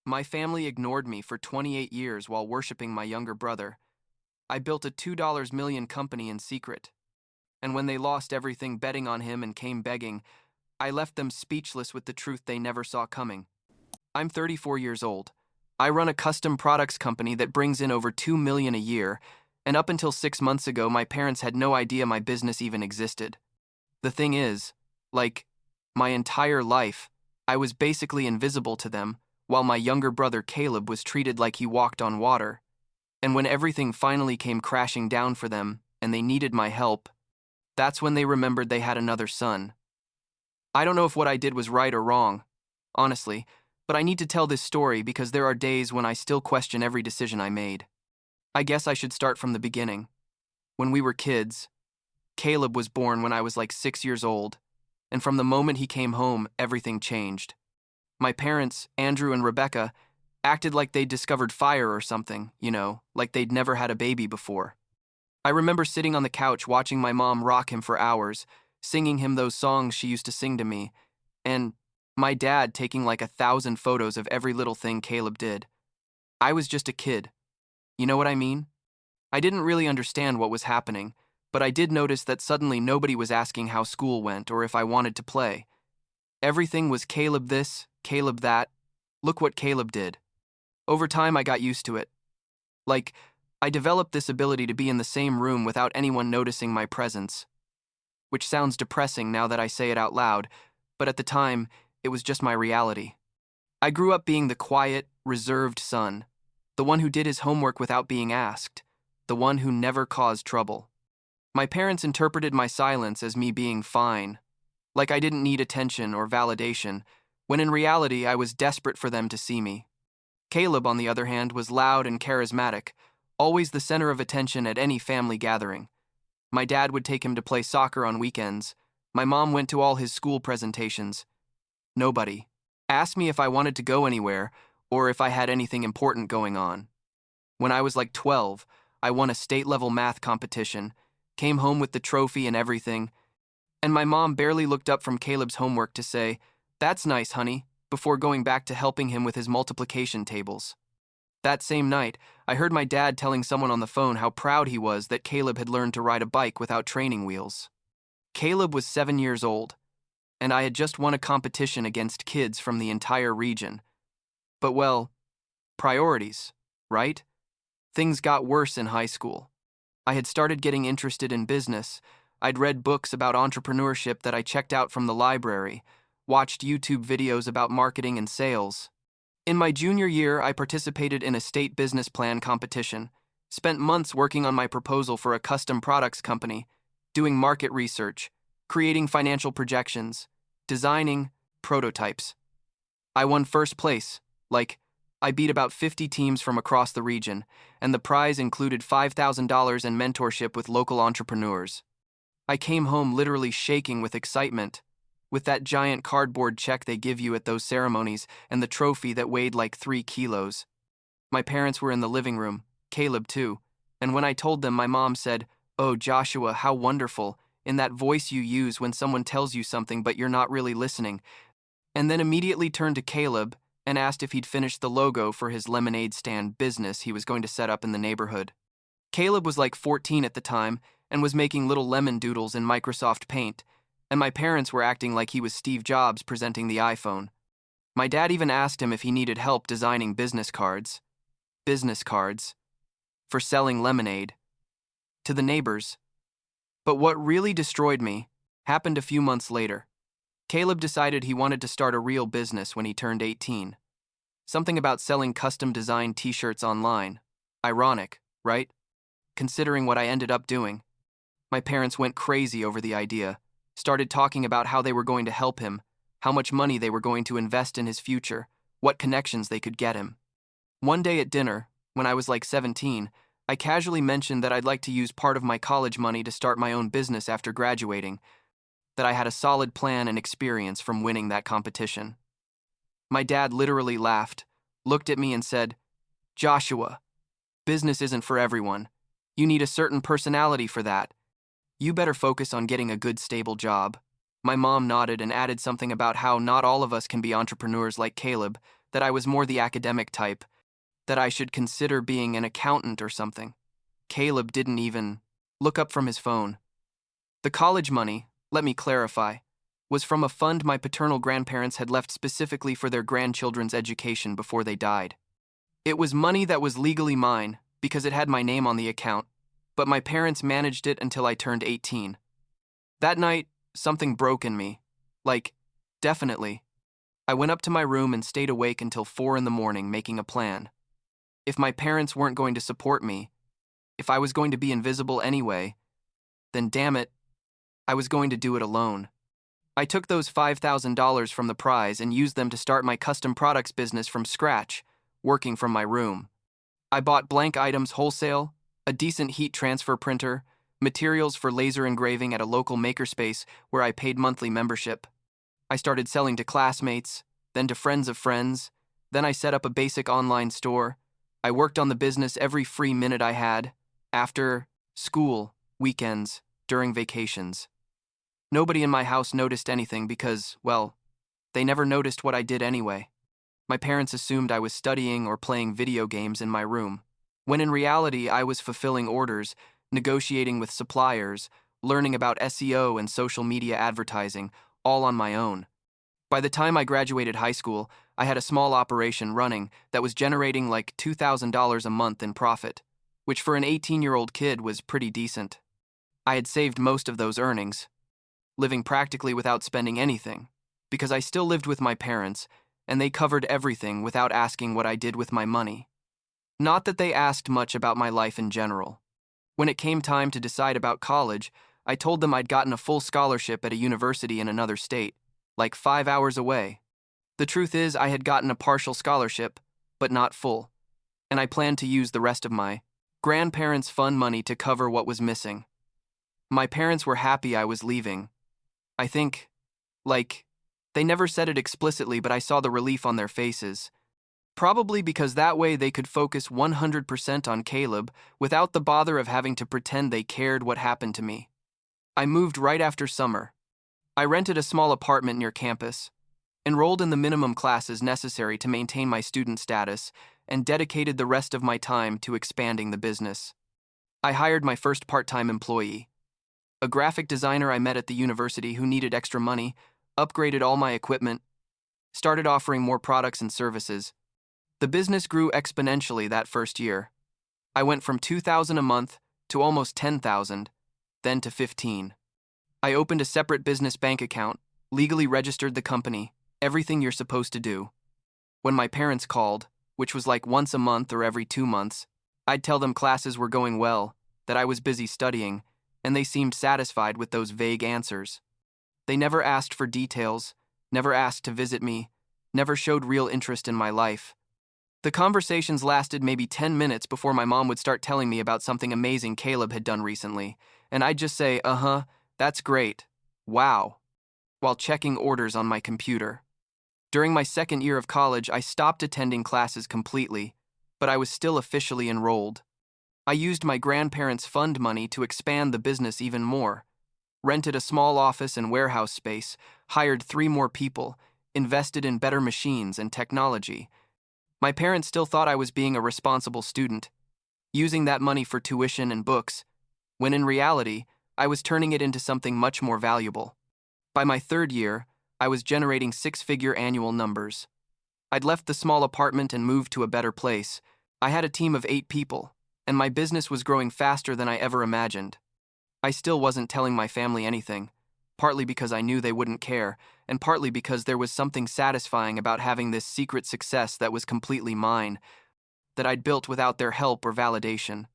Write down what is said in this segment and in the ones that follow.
My family ignored me for 28 years while worshiping my younger brother. I built a $2 million company in secret. And when they lost everything betting on him and came begging, I left them speechless with the truth they never saw coming. I'm 34 years old. I run a custom products company that brings in over $2 million a year, and up until 6 months ago, my parents had no idea my business even existed. The thing is, my entire life, I was basically invisible to them, while my younger brother Caleb was treated like he walked on water. And when everything finally came crashing down for them, and they needed my help, that's when they remembered they had another son. I don't know if what I did was right or wrong, honestly, but I need to tell this story because there are days when I still question every decision I made. I guess I should start from the beginning. When we were kids, Caleb was born when I was like 6 years old, and from the moment he came home, everything changed. My parents, Andrew and Rebecca, acted like they'd discovered fire or something, like they'd never had a baby before. I remember sitting on the couch watching my mom rock him for hours, singing him those songs she used to sing to me, and my dad taking like 1,000 photos of every little thing Caleb did. I was just a kid. You know what I mean? I didn't really understand what was happening, but I did notice that suddenly nobody was asking how school went or if I wanted to play. Everything was Caleb this, Caleb that. Look what Caleb did. Over time, I got used to it. I developed this ability to be in the same room without anyone noticing my presence. Which sounds depressing now that I say it out loud, but at the time, it was just my reality. I grew up being the quiet, reserved son, the one who did his homework without being asked, the one who never caused trouble. My parents interpreted my silence as me being fine, like I didn't need attention or validation, when in reality I was desperate for them to see me. Caleb, on the other hand, was loud and charismatic, always the center of attention at any family gathering. My dad would take him to play soccer on weekends. My mom went to all his school presentations. Nobody asked me if I wanted to go anywhere or if I had anything important going on. When I was like 12, I won a state-level math competition, came home with the trophy and everything, and my mom barely looked up from Caleb's homework to say, "That's nice, honey," before going back to helping him with his multiplication tables. That same night, I heard my dad telling someone on the phone how proud he was that Caleb had learned to ride a bike without training wheels. Caleb was 7 years old, and I had just won a competition against kids from the entire region. But well, priorities, right? Things got worse in high school. I had started getting interested in business. I'd read books about entrepreneurship that I checked out from the library, watched YouTube videos about marketing and sales. In my junior year, I participated in a state business plan competition, spent months working on my proposal for a custom products company, doing market research, creating financial projections, designing prototypes. I won first place, I beat about 50 teams from across the region, and the prize included $5,000 and mentorship with local entrepreneurs. I came home literally shaking with excitement, with that giant cardboard check they give you at those ceremonies and the trophy that weighed like 3 kilos. My parents were in the living room, Caleb too, and when I told them, my mom said, "Oh, Joshua, how wonderful," in that voice you use when someone tells you something but you're not really listening, and then immediately turned to Caleb and asked if he'd finished the logo for his lemonade stand business he was going to set up in the neighborhood. Caleb was like 14 at the time and was making little lemon doodles in Microsoft Paint, and my parents were acting like he was Steve Jobs presenting the iPhone. My dad even asked him if he needed help designing business cards for selling lemonade to the neighbors. But what really destroyed me happened a few months later. Caleb decided he wanted to start a real business when he turned 18. Something about selling custom-designed t-shirts online. Ironic, right? Considering what I ended up doing. My parents went crazy over the idea, started talking about how they were going to help him, how much money they were going to invest in his future, what connections they could get him. One day at dinner, when I was like 17, I casually mentioned that I'd like to use part of my college money to start my own business after graduating, that I had a solid plan and experience from winning that competition. My dad literally laughed, looked at me and said, "Joshua, business isn't for everyone. You need a certain personality for that. You better focus on getting a good, stable job." My mom nodded and added something about how not all of us can be entrepreneurs like Caleb, that I was more the academic type, that I should consider being an accountant or something. Caleb didn't even look up from his phone. The college money, let me clarify, was from a fund my paternal grandparents had left specifically for their grandchildren's education before they died. It was money that was legally mine because it had my name on the account, but my parents managed it until I turned 18. That night, something broke in me. Like, definitely. I went up to my room and stayed awake until 4 in the morning making a plan. If my parents weren't going to support me, if I was going to be invisible anyway, then damn it, I was going to do it alone. I took those $5,000 from the prize and used them to start my custom products business from scratch, working from my room. I bought blank items wholesale, a decent heat transfer printer, materials for laser engraving at a local makerspace where I paid monthly membership. I started selling to classmates, then to friends of friends, then I set up a basic online store. I worked on the business every free minute I had, after school, weekends, during vacations. Nobody in my house noticed anything because, well, they never noticed what I did anyway. My parents assumed I was studying or playing video games in my room, when in reality I was fulfilling orders, negotiating with suppliers, learning about SEO and social media advertising, all on my own. By the time I graduated high school, I had a small operation running that was generating like $2,000 a month in profit, which for an 18-year-old kid was pretty decent. I had saved most of those earnings, living practically without spending anything, because I still lived with my parents, and they covered everything without asking what I did with my money. Not that they asked much about my life in general. When it came time to decide about college, I told them I'd gotten a full scholarship at a university in another state, like 5 hours away. The truth is, I had gotten a partial scholarship, but not full, and I planned to use the rest of my grandparents' fund money to cover what was missing. My parents were happy I was leaving. I think, they never said it explicitly, but I saw the relief on their faces. Probably because that way they could focus 100% on Caleb without the bother of having to pretend they cared what happened to me. I moved right after summer. I rented a small apartment near campus, enrolled in the minimum classes necessary to maintain my student status, and dedicated the rest of my time to expanding the business. I hired my first part-time employee, a graphic designer I met at the university who needed extra money, upgraded all my equipment, started offering more products and services. The business grew exponentially that first year. I went from $2,000 a month to almost $10,000, then to $15,000. I opened a separate business bank account, legally registered the company, everything you're supposed to do. When my parents called, which was like once a month or every 2 months, I'd tell them classes were going well, that I was busy studying, and they seemed satisfied with those vague answers. They never asked for details, never asked to visit me, never showed real interest in my life. The conversations lasted maybe 10 minutes before my mom would start telling me about something amazing Caleb had done recently, and I'd just say, that's great, wow, while checking orders on my computer. During my second year of college, I stopped attending classes completely, but I was still officially enrolled. I used my grandparents' fund money to expand the business even more, rented a small office and warehouse space, hired 3 more people, invested in better machines and technology. My parents still thought I was being a responsible student, using that money for tuition and books, when in reality, I was turning it into something much more valuable. By my 3rd year, I was generating 6-figure annual numbers. I'd left the small apartment and moved to a better place. I had a team of 8 people, and my business was growing faster than I ever imagined. I still wasn't telling my family anything, partly because I knew they wouldn't care, and partly because there was something satisfying about having this secret success that was completely mine, that I'd built without their help or validation.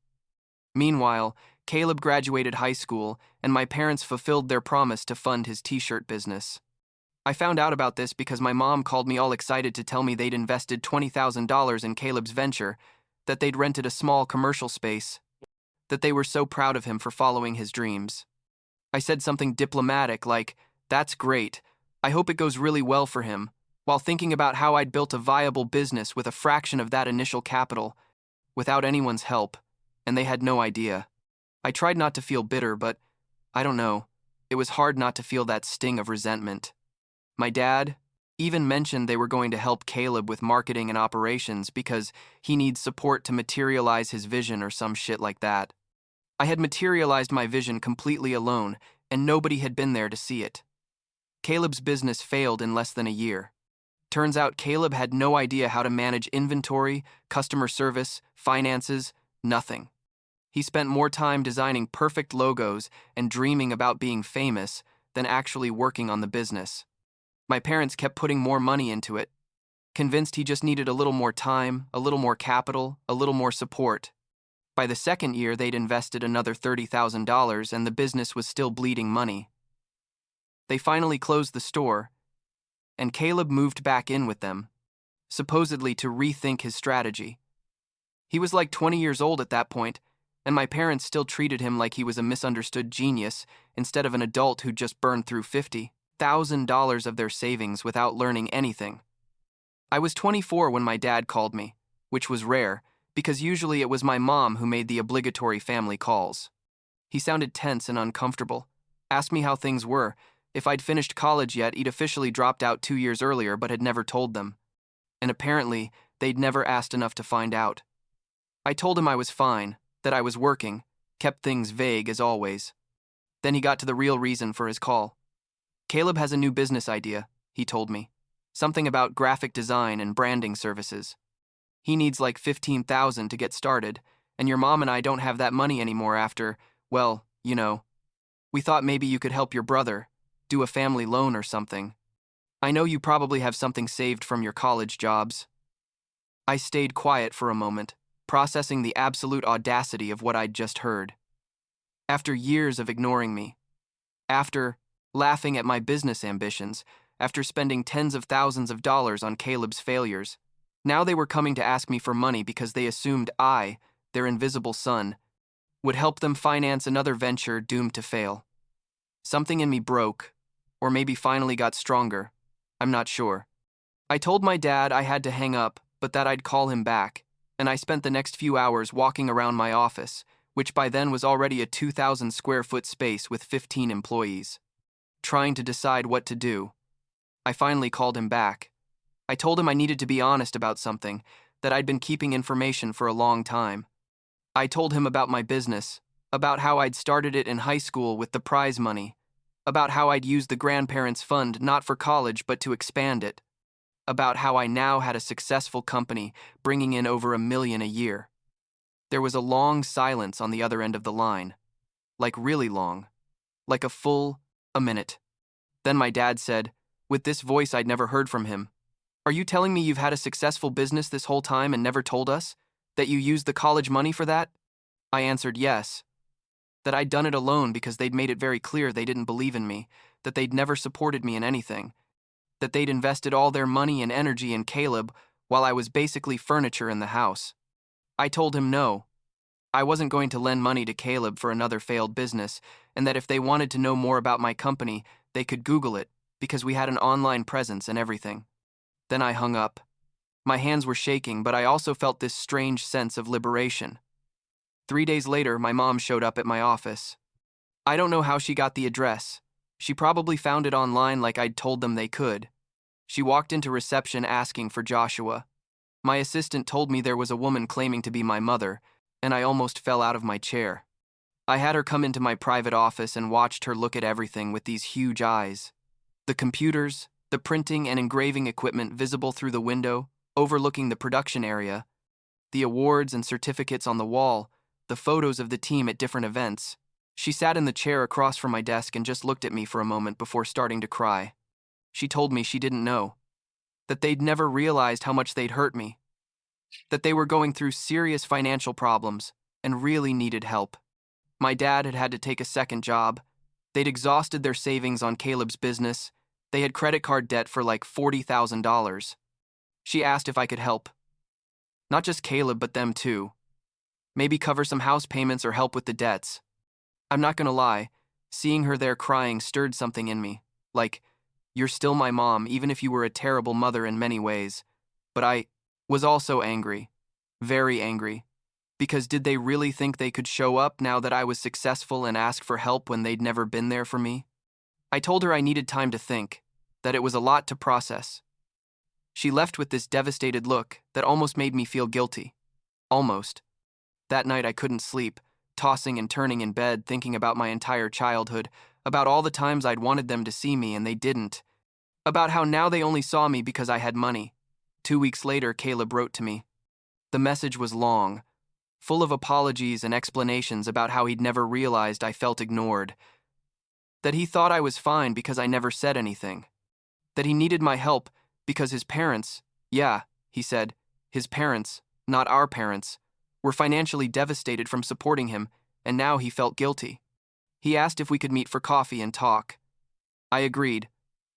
Meanwhile, Caleb graduated high school, and my parents fulfilled their promise to fund his t-shirt business. I found out about this because my mom called me all excited to tell me they'd invested $20,000 in Caleb's venture, that they'd rented a small commercial space, that they were so proud of him for following his dreams. I said something diplomatic like, "That's great, I hope it goes really well for him," while thinking about how I'd built a viable business with a fraction of that initial capital, without anyone's help, and they had no idea. I tried not to feel bitter, but, I don't know, it was hard not to feel that sting of resentment. My dad, even mentioned they were going to help Caleb with marketing and operations because he needs support to materialize his vision or some shit like that. I had materialized my vision completely alone, and nobody had been there to see it. Caleb's business failed in less than a year. Turns out Caleb had no idea how to manage inventory, customer service, finances, nothing. He spent more time designing perfect logos and dreaming about being famous than actually working on the business. My parents kept putting more money into it, convinced he just needed a little more time, a little more capital, a little more support. By the second year, they'd invested another $30,000 and the business was still bleeding money. They finally closed the store, and Caleb moved back in with them, supposedly to rethink his strategy. He was like 20 years old at that point, and my parents still treated him like he was a misunderstood genius instead of an adult who'd just burned through $50,000 of their savings without learning anything. I was 24 when my dad called me, which was rare, because usually it was my mom who made the obligatory family calls. He sounded tense and uncomfortable, asked me how things were, if I'd finished college yet. He'd officially dropped out 2 years earlier but had never told them. And apparently, they'd never asked enough to find out. I told him I was fine, that I was working, kept things vague as always. Then he got to the real reason for his call. Caleb has a new business idea, he told me. Something about graphic design and branding services. He needs like $15,000 to get started, and your mom and I don't have that money anymore after, well, you know. We thought maybe you could help your brother, do a family loan or something. I know you probably have something saved from your college jobs. I stayed quiet for a moment, processing the absolute audacity of what I'd just heard. After years of ignoring me, after laughing at my business ambitions, after spending tens of thousands of dollars on Caleb's failures, now they were coming to ask me for money because they assumed I, their invisible son, would help them finance another venture doomed to fail. Something in me broke, or maybe finally got stronger. I'm not sure. I told my dad I had to hang up, but that I'd call him back, and I spent the next few hours walking around my office, which by then was already a 2,000 square foot space with 15 employees, trying to decide what to do. I finally called him back. I told him I needed to be honest about something, that I'd been keeping information for a long time. I told him about my business, about how I'd started it in high school with the prize money, about how I'd used the grandparents' fund not for college but to expand it, about how I now had a successful company bringing in over $1 million a year. There was a long silence on the other end of the line, like really long, like a minute. Then my dad said, with this voice I'd never heard from him, "Are you telling me you've had a successful business this whole time and never told us? That you used the college money for that?" I answered yes. That I'd done it alone because they'd made it very clear they didn't believe in me, that they'd never supported me in anything, that they'd invested all their money and energy in Caleb while I was basically furniture in the house. I told him no. I wasn't going to lend money to Caleb for another failed business, and that if they wanted to know more about my company, they could Google it, because we had an online presence and everything. Then I hung up. My hands were shaking, but I also felt this strange sense of liberation. 3 days later, my mom showed up at my office. I don't know how she got the address. She probably found it online like I'd told them they could. She walked into reception asking for Joshua. My assistant told me there was a woman claiming to be my mother, and I almost fell out of my chair. I had her come into my private office and watched her look at everything with these huge eyes. The computers, the printing and engraving equipment visible through the window, overlooking the production area, the awards and certificates on the wall, the photos of the team at different events. She sat in the chair across from my desk and just looked at me for a moment before starting to cry. She told me she didn't know, that they'd never realized how much they'd hurt me, that they were going through serious financial problems and really needed help. My dad had had to take a second job. They'd exhausted their savings on Caleb's business. They had credit card debt for like $40,000. She asked if I could help. Not just Caleb, but them too. Maybe cover some house payments or help with the debts. I'm not gonna lie, seeing her there crying stirred something in me. Like, you're still my mom, even if you were a terrible mother in many ways. But I was also angry. Very angry. Because did they really think they could show up now that I was successful and ask for help when they'd never been there for me? I told her I needed time to think, that it was a lot to process, She left with this devastated look that almost made me feel guilty. Almost. That night I couldn't sleep, tossing and turning in bed, thinking about my entire childhood, about all the times I'd wanted them to see me and they didn't, about how now they only saw me because I had money. 2 weeks later, Caleb wrote to me. The message was long, full of apologies and explanations about how he'd never realized I felt ignored, that he thought I was fine because I never said anything, that he needed my help because his parents, yeah, he said, his parents, not our parents, were financially devastated from supporting him, and now he felt guilty. He asked if we could meet for coffee and talk. I agreed,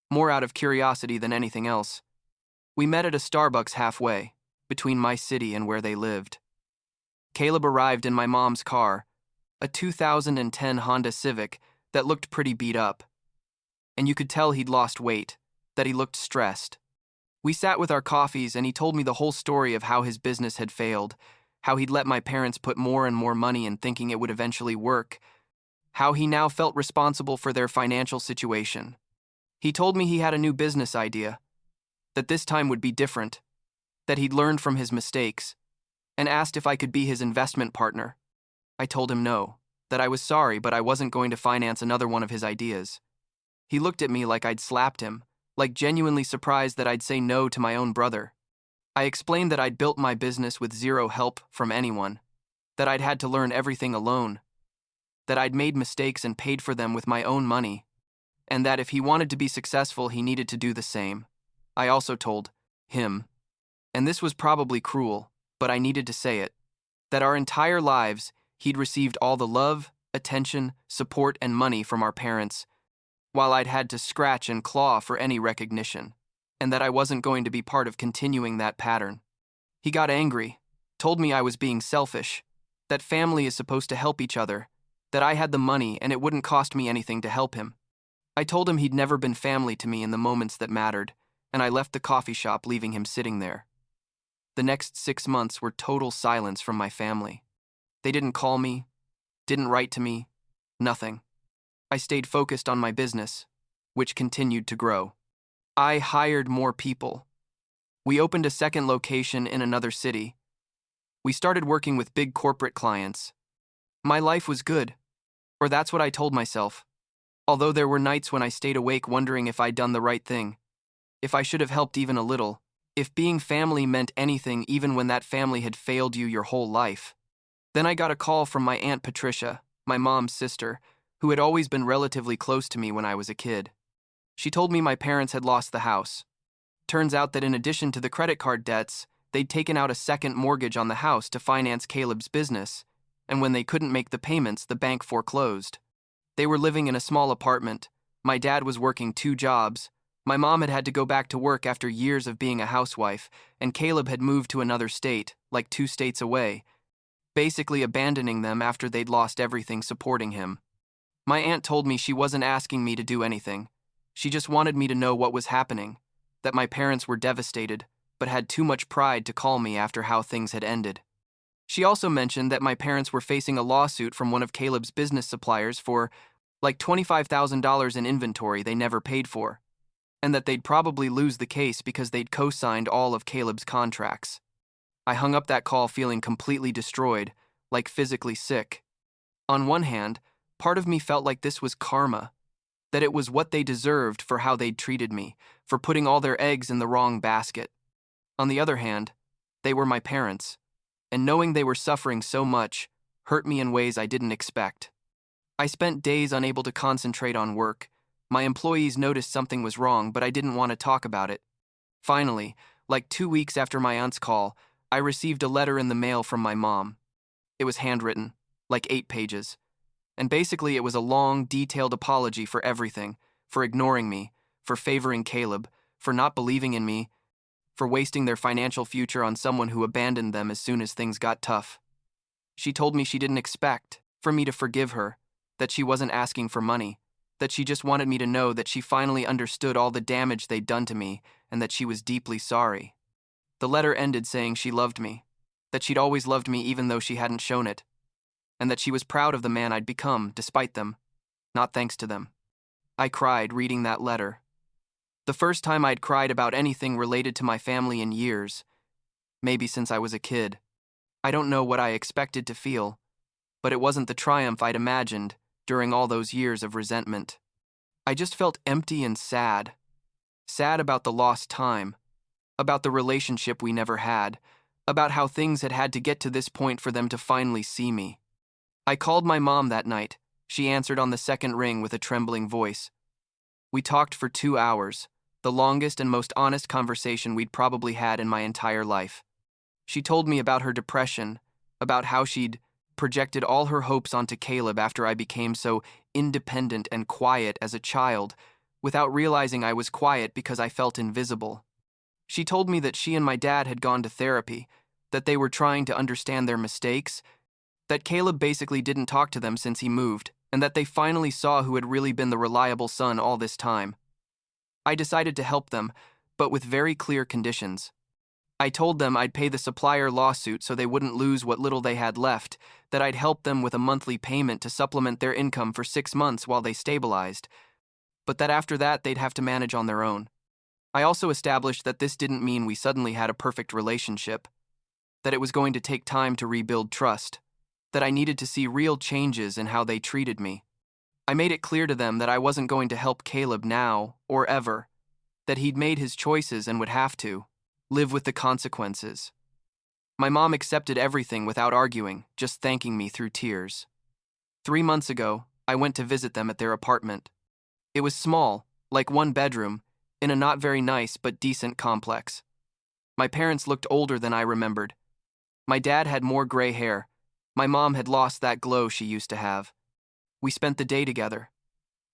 more out of curiosity than anything else. We met at a Starbucks halfway, between my city and where they lived. Caleb arrived in my mom's car, a 2010 Honda Civic that looked pretty beat up. And you could tell he'd lost weight, that he looked stressed. We sat with our coffees and he told me the whole story of how his business had failed, how he'd let my parents put more and more money in thinking it would eventually work, how he now felt responsible for their financial situation. He told me he had a new business idea, that this time would be different, that he'd learned from his mistakes, and asked if I could be his investment partner. I told him no, that I was sorry, but I wasn't going to finance another one of his ideas. He looked at me like I'd slapped him, like genuinely surprised that I'd say no to my own brother. I explained that I'd built my business with zero help from anyone, that I'd had to learn everything alone, that I'd made mistakes and paid for them with my own money, and that if he wanted to be successful, he needed to do the same. I also told him, and this was probably cruel, but I needed to say it, that our entire lives he'd received all the love, attention, support, and money from our parents, while I'd had to scratch and claw for any recognition, and that I wasn't going to be part of continuing that pattern. He got angry, told me I was being selfish, that family is supposed to help each other, that I had the money and it wouldn't cost me anything to help him. I told him he'd never been family to me in the moments that mattered, and I left the coffee shop, leaving him sitting there. The next 6 months were total silence from my family. They didn't call me, didn't write to me, nothing. I stayed focused on my business, which continued to grow. I hired more people. We opened a second location in another city. We started working with big corporate clients. My life was good, or that's what I told myself, although there were nights when I stayed awake wondering if I'd done the right thing, if I should have helped even a little, if being family meant anything even when that family had failed you your whole life. Then I got a call from my Aunt Patricia, my mom's sister, who had always been relatively close to me when I was a kid. She told me my parents had lost the house. Turns out that in addition to the credit card debts, they'd taken out a second mortgage on the house to finance Caleb's business, and when they couldn't make the payments, the bank foreclosed. They were living in a small apartment. My dad was working 2 jobs. My mom had to go back to work after years of being a housewife, and Caleb had moved to another state, like 2 states away, basically abandoning them after they'd lost everything supporting him. My aunt told me she wasn't asking me to do anything. She just wanted me to know what was happening, that my parents were devastated, but had too much pride to call me after how things had ended. She also mentioned that my parents were facing a lawsuit from one of Caleb's business suppliers for like $25,000 in inventory they never paid for, and that they'd probably lose the case because they'd co-signed all of Caleb's contracts. I hung up that call feeling completely destroyed, like physically sick. On one hand, part of me felt like this was karma, that it was what they deserved for how they'd treated me, for putting all their eggs in the wrong basket. On the other hand, they were my parents, and knowing they were suffering so much hurt me in ways I didn't expect. I spent days unable to concentrate on work. My employees noticed something was wrong, but I didn't want to talk about it. Finally, like 2 weeks after my aunt's call, I received a letter in the mail from my mom. It was handwritten, like 8 pages. And basically it was a long, detailed apology for everything, for ignoring me, for favoring Caleb, for not believing in me, for wasting their financial future on someone who abandoned them as soon as things got tough. She told me she didn't expect for me to forgive her, that she wasn't asking for money, that she just wanted me to know that she finally understood all the damage they'd done to me and that she was deeply sorry. The letter ended saying she loved me, that she'd always loved me even though she hadn't shown it, and that she was proud of the man I'd become despite them, not thanks to them. I cried reading that letter. The first time I'd cried about anything related to my family in years, maybe since I was a kid. I don't know what I expected to feel, but it wasn't the triumph I'd imagined during all those years of resentment. I just felt empty and sad. Sad about the lost time, about the relationship we never had, about how things had to get to this point for them to finally see me. I called my mom that night. She answered on the second ring with a trembling voice. We talked for 2 hours, the longest and most honest conversation we'd probably had in my entire life. She told me about her depression, about how she'd projected all her hopes onto Caleb after I became so independent and quiet as a child, without realizing I was quiet because I felt invisible. She told me that she and my dad had gone to therapy, that they were trying to understand their mistakes, that Caleb basically didn't talk to them since he moved, and that they finally saw who had really been the reliable son all this time. I decided to help them, but with very clear conditions. I told them I'd pay the supplier lawsuit so they wouldn't lose what little they had left, that I'd help them with a monthly payment to supplement their income for 6 months while they stabilized, but that after that they'd have to manage on their own. I also established that this didn't mean we suddenly had a perfect relationship, that it was going to take time to rebuild trust, that I needed to see real changes in how they treated me. I made it clear to them that I wasn't going to help Caleb now or ever, that he'd made his choices and would have to live with the consequences. My mom accepted everything without arguing, just thanking me through tears. 3 months ago, I went to visit them at their apartment. It was small, like 1 bedroom, in a not very nice but decent complex. My parents looked older than I remembered. My dad had more gray hair. My mom had lost that glow she used to have. We spent the day together.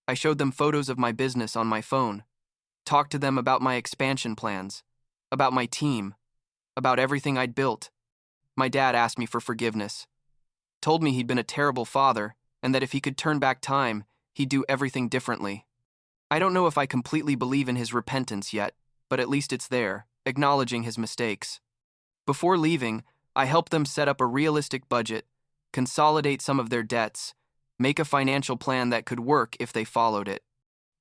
I showed them photos of my business on my phone, talked to them about my expansion plans, about my team, about everything I'd built. My dad asked me for forgiveness, told me he'd been a terrible father, and that if he could turn back time, he'd do everything differently. I don't know if I completely believe in his repentance yet, but at least it's there, acknowledging his mistakes. Before leaving, I helped them set up a realistic budget, consolidate some of their debts, make a financial plan that could work if they followed it.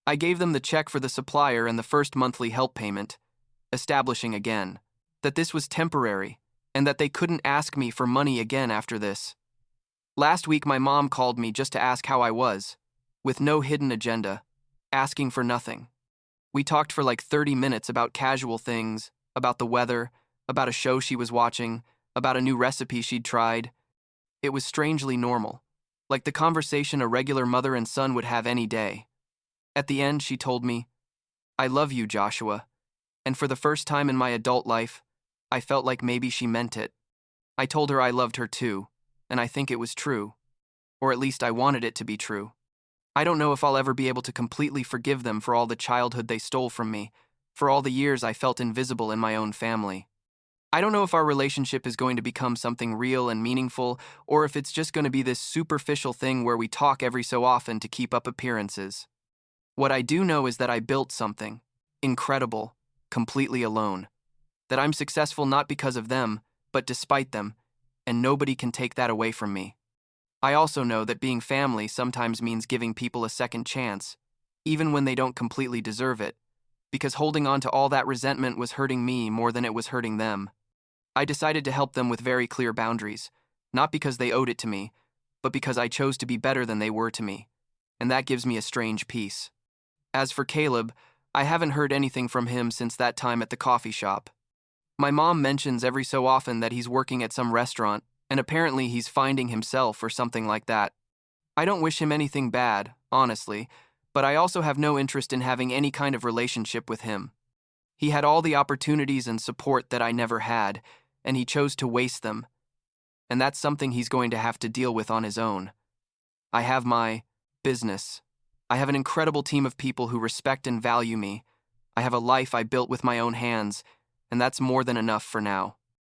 I gave them the check for the supplier and the first monthly help payment, establishing again that this was temporary and that they couldn't ask me for money again after this. Last week, my mom called me just to ask how I was, with no hidden agenda, asking for nothing. We talked for like 30 minutes about casual things, about the weather, about a show she was watching, about a new recipe she'd tried. It was strangely normal, like the conversation a regular mother and son would have any day. At the end, she told me, "I love you, Joshua." And for the first time in my adult life, I felt like maybe she meant it. I told her I loved her too, and I think it was true. Or at least I wanted it to be true. I don't know if I'll ever be able to completely forgive them for all the childhood they stole from me, for all the years I felt invisible in my own family. I don't know if our relationship is going to become something real and meaningful, or if it's just going to be this superficial thing where we talk every so often to keep up appearances. What I do know is that I built something incredible, completely alone. That I'm successful not because of them, but despite them, and nobody can take that away from me. I also know that being family sometimes means giving people a second chance, even when they don't completely deserve it, because holding on to all that resentment was hurting me more than it was hurting them. I decided to help them with very clear boundaries, not because they owed it to me, but because I chose to be better than they were to me, and that gives me a strange peace. As for Caleb, I haven't heard anything from him since that time at the coffee shop. My mom mentions every so often that he's working at some restaurant, and apparently he's finding himself or something like that. I don't wish him anything bad, honestly, but I also have no interest in having any kind of relationship with him. He had all the opportunities and support that I never had, and he chose to waste them. And that's something he's going to have to deal with on his own. I have my business. I have an incredible team of people who respect and value me. I have a life I built with my own hands, and that's more than enough for now.